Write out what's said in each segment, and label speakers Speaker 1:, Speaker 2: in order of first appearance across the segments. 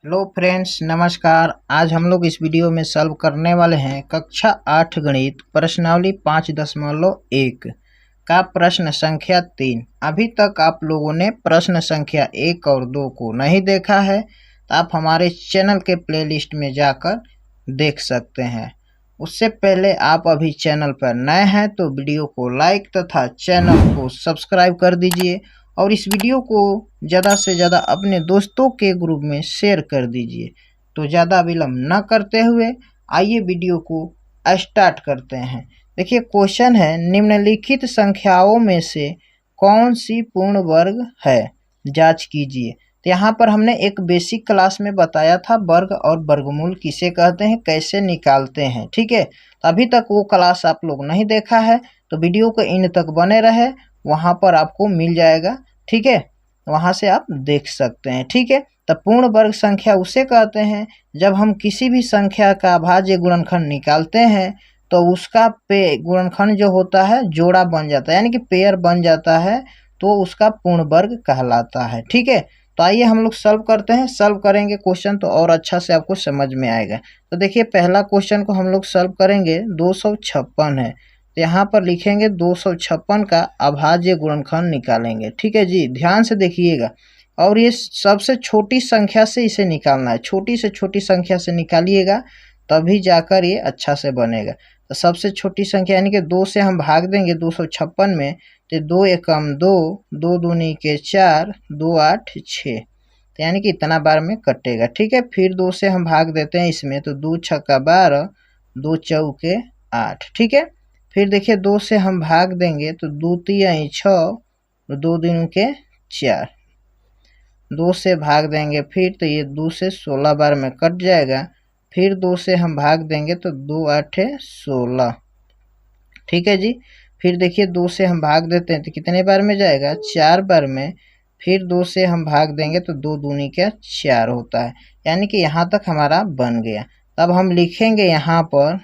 Speaker 1: Hello friends, नमस्कार। आज हम लोग इस वीडियो में सॉल्व करने वाले हैं कक्षा 8 गणित प्रश्नावली 5.1 का प्रश्न संख्या 3। अभी तक आप लोगों ने प्रश्न संख्या 1 और 2 को नहीं देखा है तो आप हमारे चैनल के प्लेलिस्ट में जाकर देख सकते हैं। उससे पहले आप अभी चैनल पर नए हैं तो वीडियो को लाइक तथा चैनल को सब्सक्राइब कर दीजिए और इस वीडियो को ज़्यादा से ज़्यादा अपने दोस्तों के ग्रुप में शेयर कर दीजिए। तो ज़्यादा विलम्ब न करते हुए आइए वीडियो को स्टार्ट करते हैं। देखिए क्वेश्चन है, निम्नलिखित संख्याओं में से कौन सी पूर्ण वर्ग है, जांच कीजिए। तो यहाँ पर हमने एक बेसिक क्लास में बताया था वर्ग और वर्गमूल किसे कहते हैं, कैसे निकालते हैं। ठीक है, तो अभी तक वो क्लास आप लोग नहीं देखा है तो वीडियो को इन तक बने रहे, वहाँ पर आपको मिल जाएगा। ठीक है, वहाँ से आप देख सकते हैं। ठीक है, तो पूर्ण वर्ग संख्या उसे कहते हैं जब हम किसी भी संख्या का अभाज्य गुणनखंड निकालते हैं तो उसका गुणनखंड जो होता है जोड़ा बन जाता है, यानी कि पेयर बन जाता है, तो उसका पूर्ण वर्ग कहलाता है। ठीक है, तो आइए हम लोग सॉल्व करते हैं। सॉल्व करेंगे क्वेश्चन तो और अच्छा से आपको समझ में आएगा। तो देखिए पहला क्वेश्चन को हम लोग सॉल्व करेंगे। 256 है तो यहाँ पर लिखेंगे 256 का अभाज्य गुणनखंड निकालेंगे। ठीक है जी, ध्यान से देखिएगा और ये सबसे छोटी संख्या से इसे निकालना है। छोटी से छोटी संख्या से निकालिएगा तभी जाकर ये अच्छा से बनेगा। तो सबसे छोटी संख्या यानी कि 2 से हम भाग देंगे 256 में, तो 2 एकम 2, 2 दूनी के 4, 2 8 6, तो यानी कि इतना बार में कटेगा। ठीक है, फिर 2 से हम भाग देते हैं इसमें, तो 2 छक्का 12, 2 चौके 8। ठीक है, फिर देखिए 2 से हम भाग देंगे तो 2 तियाई 6, 2 दूनी के 4, 2 से भाग देंगे फिर तो ये 2 से 16 बार में कट जाएगा। फिर 2 से हम भाग देंगे तो 2 8 16। ठीक है जी, फिर देखिए 2 से हम भाग देते हैं तो कितने बार में जाएगा, 4 बार में। फिर 2 से हम भाग देंगे तो 2 दूनी का 4 होता है, यानी कि यहाँ तक हमारा बन गया। तब हम लिखेंगे यहाँ पर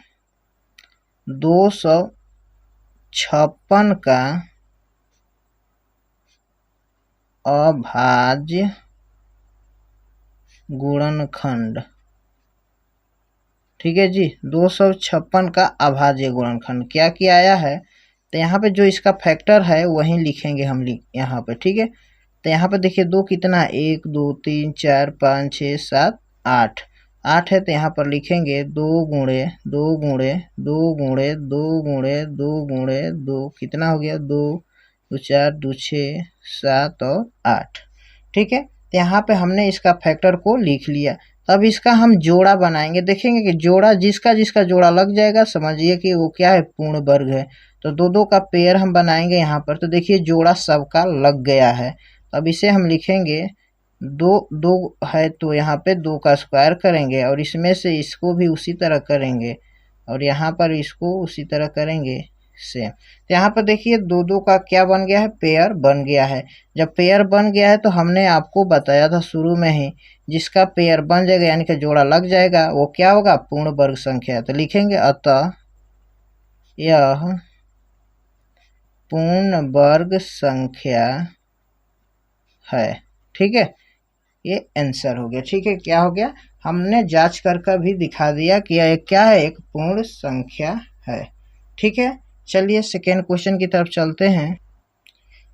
Speaker 1: 256 का अभाज्य गुणनखंड। ठीक है जी, 256 का अभाज्य गुणनखंड क्या क्या आया है, तो यहाँ पे जो इसका फैक्टर है वही लिखेंगे हम यहाँ पे। ठीक है, तो यहाँ पे देखिए 2 कितना, 1 2 3 4 5 6 7 8, 8 है तो यहाँ पर लिखेंगे 2 गुणे 2 गुणे 2 गुणे 2 गुणे 2 गुणे 2, कितना हो गया, 2 2 4 2 6 7 और 8। ठीक है, तो यहाँ पे हमने इसका फैक्टर को लिख लिया। तब इसका हम जोड़ा बनाएंगे। देखेंगे कि जोड़ा जिसका जिसका जोड़ा लग जाएगा समझिए कि वो क्या है, पूर्ण वर्ग है। तो 2 2 का पेयर हम बनाएंगे यहाँ पर, तो देखिए जोड़ा सबका लग गया है। अब इसे हम लिखेंगे 2 2 है तो यहाँ पे 2 का स्क्वायर करेंगे और इसमें से इसको भी उसी तरह करेंगे और यहाँ पर इसको उसी तरह करेंगे सेम। तो यहाँ पर देखिए 2 2 का क्या बन गया है, पेयर बन गया है। जब पेयर बन गया है तो हमने आपको बताया था शुरू में ही, जिसका पेयर बन जाएगा यानी कि जोड़ा लग जाएगा वो क्या होगा, पूर्ण वर्ग संख्या। तो लिखेंगे अतः यह पूर्ण वर्ग संख्या है। ठीक है, ये आंसर हो गया। ठीक है, क्या हो गया, हमने जांच कर भी दिखा दिया कि यह क्या है, एक पूर्ण संख्या है। ठीक है, चलिए सेकेंड क्वेश्चन की तरफ चलते हैं।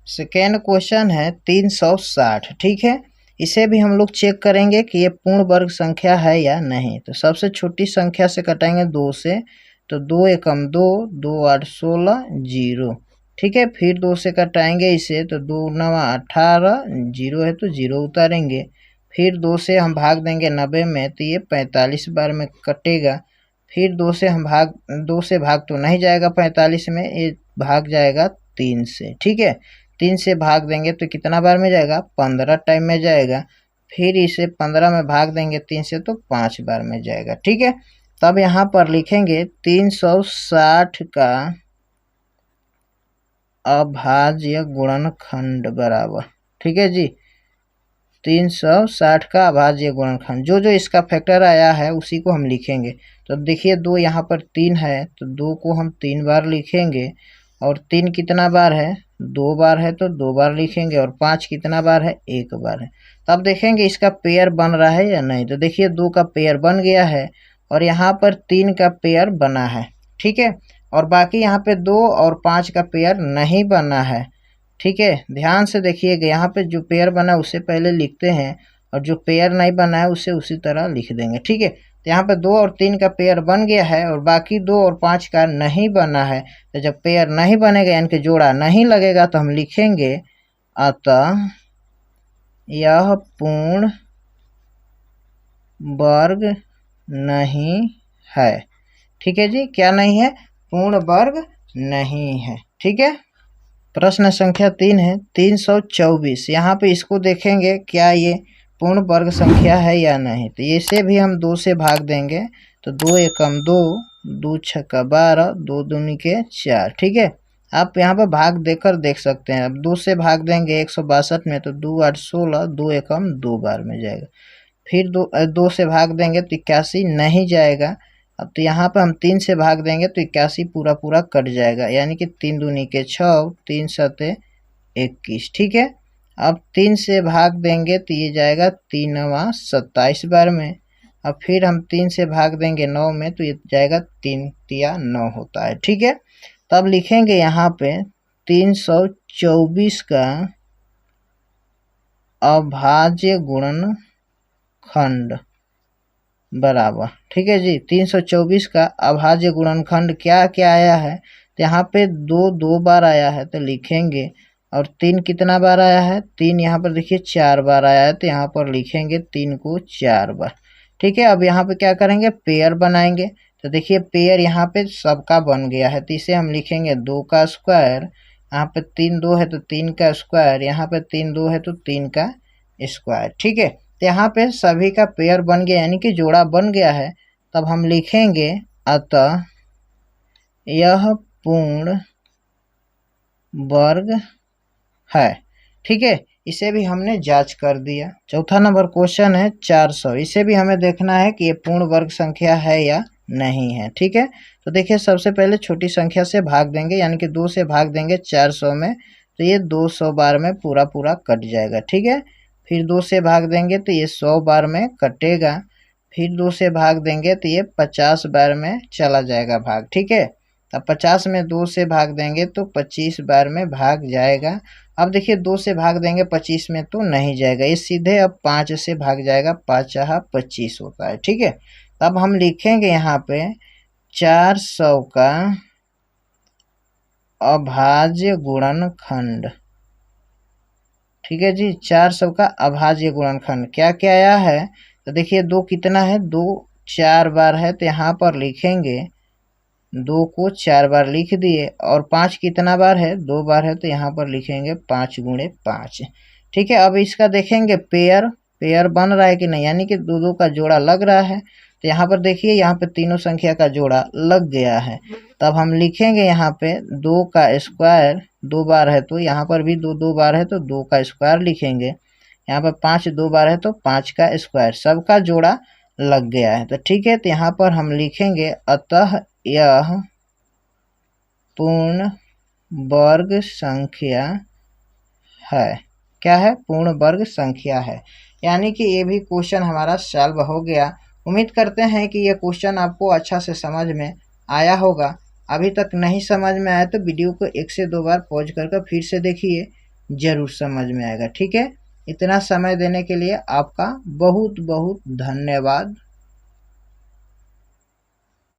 Speaker 1: सेकेंड क्वेश्चन है 360। ठीक है, इसे भी हम लोग चेक करेंगे कि ये पूर्ण वर्ग संख्या है या नहीं। तो सबसे छोटी संख्या से कटाएंगे 2 से, तो 2 एकम 2, 2 8 16 0। ठीक है, फिर 2 से कटाएंगे इसे तो 2 9 18, 0 है तो 0 उतारेंगे। फिर 2 से हम भाग देंगे 90 में तो ये 45 बार में कटेगा। फिर 2 से हम दो से भाग तो नहीं जाएगा 45 में, ये भाग जाएगा 3 से। ठीक है, 3 से भाग देंगे तो कितना बार में जाएगा, 15 टाइम में जाएगा। फिर इसे 15 में भाग देंगे 3 से तो 5 बार में जाएगा। ठीक है, तब यहाँ पर लिखेंगे 360 का अभाज्य गुणनखंड बराबर। ठीक है जी, 360 का अभाज्य गुणनखंड, जो जो इसका फैक्टर आया है उसी को हम लिखेंगे। तो देखिए 2 यहाँ पर 3 है तो 2 को हम 3 बार लिखेंगे और 3 कितना बार है, 2 बार है तो 2 बार लिखेंगे और 5 कितना बार है, 1 बार है। तब देखेंगे इसका पेयर बन रहा है या नहीं। तो देखिए 2 का पेयर बन गया है और यहाँ पर 3 का पेयर बना है, ठीक है। और बाकी यहाँ पे 2 और 5 का पेयर नहीं बना है, ठीक है। ध्यान से देखिएगा, यहाँ पे जो पेयर बना उसे पहले लिखते हैं और जो पेयर नहीं बना है उसे उसी तरह लिख देंगे, ठीक है। तो यहाँ पे 2 और 3 का पेयर बन गया है और बाकी 2 और 5 का नहीं बना है। तो जब पेयर नहीं बनेगा यानी कि जोड़ा नहीं लगेगा तो हम लिखेंगे अतः यह पूर्ण वर्ग नहीं है, ठीक है जी। क्या नहीं है? पूर्ण वर्ग नहीं है, ठीक है। प्रश्न संख्या 3 है 324। यहाँ पे इसको देखेंगे क्या ये पूर्ण वर्ग संख्या है या नहीं। तो इसे भी हम 2 से भाग देंगे। तो 2 एकम 2, 2 छक्का 12, 2 दूनी के 4, ठीक है। आप यहाँ पर भाग देकर देख सकते हैं। अब 2 से भाग देंगे 162 में तो 2 8 16, 2 एकम 2 बार में जाएगा। फिर 2 से भाग देंगे तो 81 नहीं जाएगा। अब तो यहाँ पर हम 3 से भाग देंगे तो 81 पूरा पूरा कट जाएगा, यानी कि 3 दूनी के 6, 3 सते 21, ठीक है। अब 3 से भाग देंगे तो ये जाएगा 3 9 27 बार में। अब फिर हम 3 से भाग देंगे 9 में तो ये जाएगा 3 तिया 9 होता है, ठीक है। तब लिखेंगे यहाँ पे 324 का अभाज्य गुणनखंड बराबर, ठीक है जी। 324 का अभाज्य गुणनखंड क्या क्या आया है। तो यहाँ पे 2 बार आया है तो लिखेंगे, और 3 कितना बार आया है, 3 यहाँ पर देखिए 4 बार आया है तो यहाँ पर लिखेंगे 3 को 4 बार, ठीक है। अब यहाँ पे क्या करेंगे, पेयर बनाएंगे। तो देखिए पेयर यहाँ पे सबका बन गया है तो इसे हम लिखेंगे 2 का स्क्वायर। यहाँ पे 3 2 है तो 3 का स्क्वायर, यहाँ पे 3 2 है तो 3 का स्क्वायर, ठीक है। तो यहाँ पे सभी का पेयर बन गया यानी कि जोड़ा बन गया है। तब हम लिखेंगे अतः यह पूर्ण वर्ग है, ठीक है। इसे भी हमने जांच कर दिया। चौथा नंबर क्वेश्चन है 400। इसे भी हमें देखना है कि ये पूर्ण वर्ग संख्या है या नहीं है, ठीक है। तो देखिए सबसे पहले छोटी संख्या से भाग देंगे, यानी कि 2 से भाग देंगे 400 में तो ये 200 बार में पूरा पूरा कट जाएगा, ठीक है। फिर 2 से भाग देंगे तो ये 100 बार में कटेगा। फिर 2 से भाग देंगे तो ये 50 बार में चला जाएगा भाग, ठीक है। अब 50 में 2 से भाग देंगे तो 25 बार में भाग जाएगा। अब देखिए 2 से भाग देंगे 25 में तो नहीं जाएगा, ये सीधे अब 5 से भाग जाएगा, 5 25 होता है, ठीक है। तब हम लिखेंगे यहाँ पे 400 का अभाज्य गुणनखंड, ठीक है जी। 400 का अभाज्य गुणनखंड क्या क्या आया है। तो देखिए 2 कितना है, 2 4 बार है तो यहाँ पर लिखेंगे 2 को 4 बार लिख दिए। और 5 कितना बार है, 2 बार है तो यहाँ पर लिखेंगे 5 गुणे 5, ठीक है। अब इसका देखेंगे पेयर बन रहा है कि नहीं, यानी कि 2 का जोड़ा लग रहा है। तो यहाँ पर देखिए यहाँ पे तीनों संख्या का जोड़ा लग गया है। तब हम लिखेंगे यहाँ पे 2 का स्क्वायर, 2 बार है तो यहाँ पर भी 2 बार है तो 2 का स्क्वायर लिखेंगे। यहाँ पर 5 2 बार है तो 5 का स्क्वायर, सबका जोड़ा लग गया है तो ठीक है। तो यहाँ पर हम लिखेंगे अतः यह पूर्ण वर्ग संख्या है। क्या है, पूर्ण वर्ग संख्या है। यानी कि ये भी क्वेश्चन हमारा सॉल्व हो गया। उम्मीद करते हैं कि ये क्वेश्चन आपको अच्छा से समझ में आया होगा। अभी तक नहीं समझ में आया तो वीडियो को 1 से 2 बार पॉज करके फिर से देखिए, ज़रूर समझ में आएगा, ठीक है। इतना समय देने के लिए आपका बहुत बहुत धन्यवाद।